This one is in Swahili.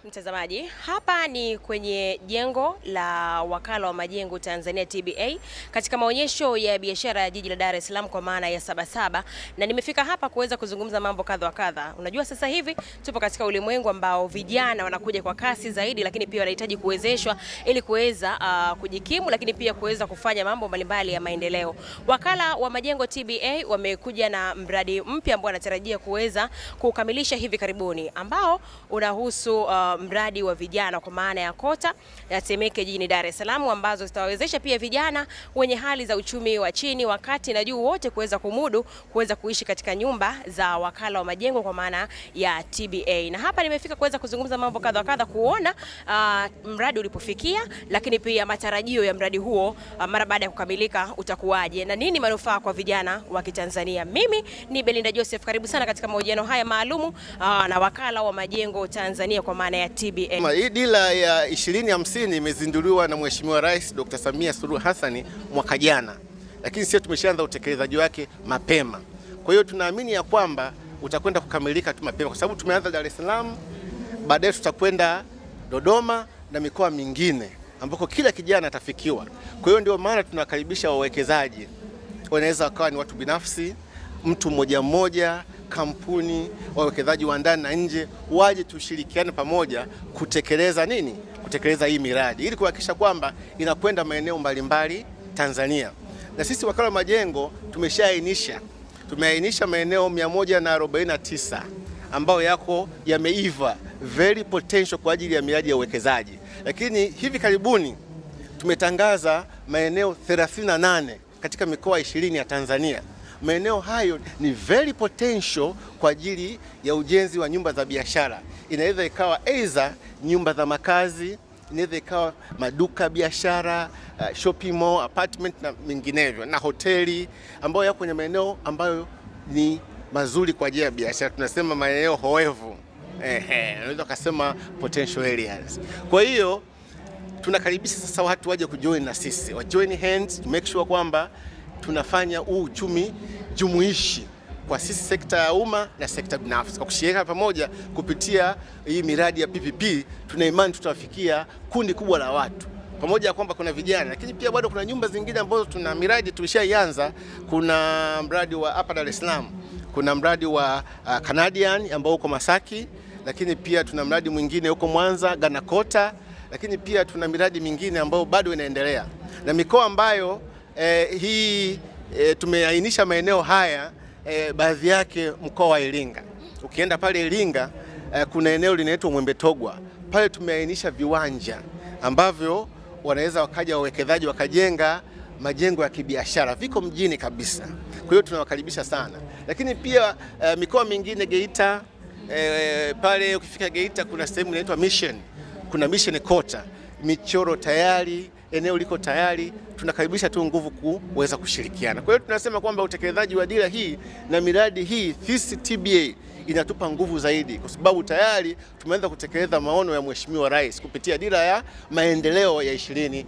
Mtazamaji, hapa ni kwenye jengo la Wakala wa Majengo Tanzania TBA katika maonyesho ya biashara ya jiji la Dar es Salaam kwa maana ya Sabasaba, na nimefika hapa kuweza kuzungumza mambo kadha wa kadha. Unajua sasa hivi tupo katika ulimwengu ambao vijana wanakuja kwa kasi zaidi, lakini pia wanahitaji kuwezeshwa ili kuweza kujikimu, lakini pia kuweza kufanya mambo mbalimbali ya maendeleo. Wakala wa Majengo TBA wamekuja na mradi mpya ambao wanatarajia kuweza kukamilisha hivi karibuni, ambao unahusu mradi wa vijana kwa maana ya kota ya Temeke jijini Dar es Salaam, ambazo zitawawezesha pia vijana wenye hali za uchumi wa chini, wa kati na juu wote kuweza kumudu kuweza kuishi katika nyumba za Wakala wa Majengo kwa maana ya TBA. Na hapa nimefika kuweza kuzungumza mambo kadha wa kadha, kuona mradi ulipofikia, lakini pia matarajio ya mradi huo mara baada ya kukamilika utakuwaje na nini manufaa kwa vijana wa Kitanzania. Mimi ni Belinda Joseph, karibu sana katika mahojiano haya maalumu na Wakala wa Majengo Tanzania kwa maana ya TBA. Hii dira ya 2050 imezinduliwa na Mheshimiwa Rais Dr. Samia Suluhu Hassan mwaka jana, lakini sisi tumeshaanza utekelezaji wake mapema. Kwa hiyo tunaamini ya kwamba utakwenda kukamilika tu mapema, kwa sababu tumeanza Dar es Salaam, baadaye tutakwenda Dodoma na mikoa mingine ambako kila kijana atafikiwa. Kwa hiyo ndio maana tunakaribisha wawekezaji, wanaweza wakawa ni watu binafsi, mtu mmoja mmoja, kampuni, wawekezaji wa ndani na nje, waje tushirikiane pamoja kutekeleza nini? Kutekeleza hii miradi ili kuhakikisha kwamba inakwenda maeneo mbalimbali Tanzania. Na sisi Wakala wa Majengo tumeainisha maeneo 149 ambayo yako yameiva, very potential kwa ajili ya miradi ya uwekezaji. Lakini hivi karibuni tumetangaza maeneo 38 katika mikoa 20 ya Tanzania. Maeneo hayo ni very potential kwa ajili ya ujenzi wa nyumba za biashara. Inaweza ikawa aidha nyumba za makazi, inaweza ikawa maduka biashara, shopping mall, apartment na minginevyo, na hoteli ambayo yako kwenye maeneo ambayo ni mazuri kwa ajili ya biashara. Tunasema maeneo hoevu. Unaweza kusema potential areas. Kwa hiyo tunakaribisha sasa watu waje kujoin na sisi, wa join hands to make sure kwamba tunafanya uchumi jumuishi kwa sisi sekta ya umma na sekta binafsi. Kwa kushirikiana pamoja kupitia hii miradi ya PPP, tuna imani tutafikia kundi kubwa la watu. Pamoja na kwamba kuna vijana, lakini pia bado kuna nyumba zingine ambazo tuna miradi tulishaianza. Kuna mradi wa hapa Dar es Salaam, kuna mradi wa Canadian ambao uko Masaki, lakini pia tuna mradi mwingine huko Mwanza Ganakota, lakini pia tuna miradi mingine ambayo bado inaendelea. Na mikoa ambayo tumeainisha maeneo haya, baadhi yake mkoa wa Iringa. Ukienda pale Iringa, kuna eneo linaitwa Mwembetogwa. Pale tumeainisha viwanja ambavyo wanaweza wakaja wawekezaji wakajenga majengo ya kibiashara, viko mjini kabisa. Kwa hiyo tunawakaribisha sana. Lakini pia mikoa mingine Geita, pale ukifika Geita kuna sehemu inaitwa Mission. Kuna Mission Kota, michoro tayari, eneo liko tayari, tunakaribisha tu nguvu kuweza kushirikiana. Kwa hiyo tunasema kwamba utekelezaji wa dira hii na miradi hii sisi TBA inatupa nguvu zaidi, kwa sababu tayari tumeanza kutekeleza maono ya Mheshimiwa Rais kupitia dira ya maendeleo ya 2050.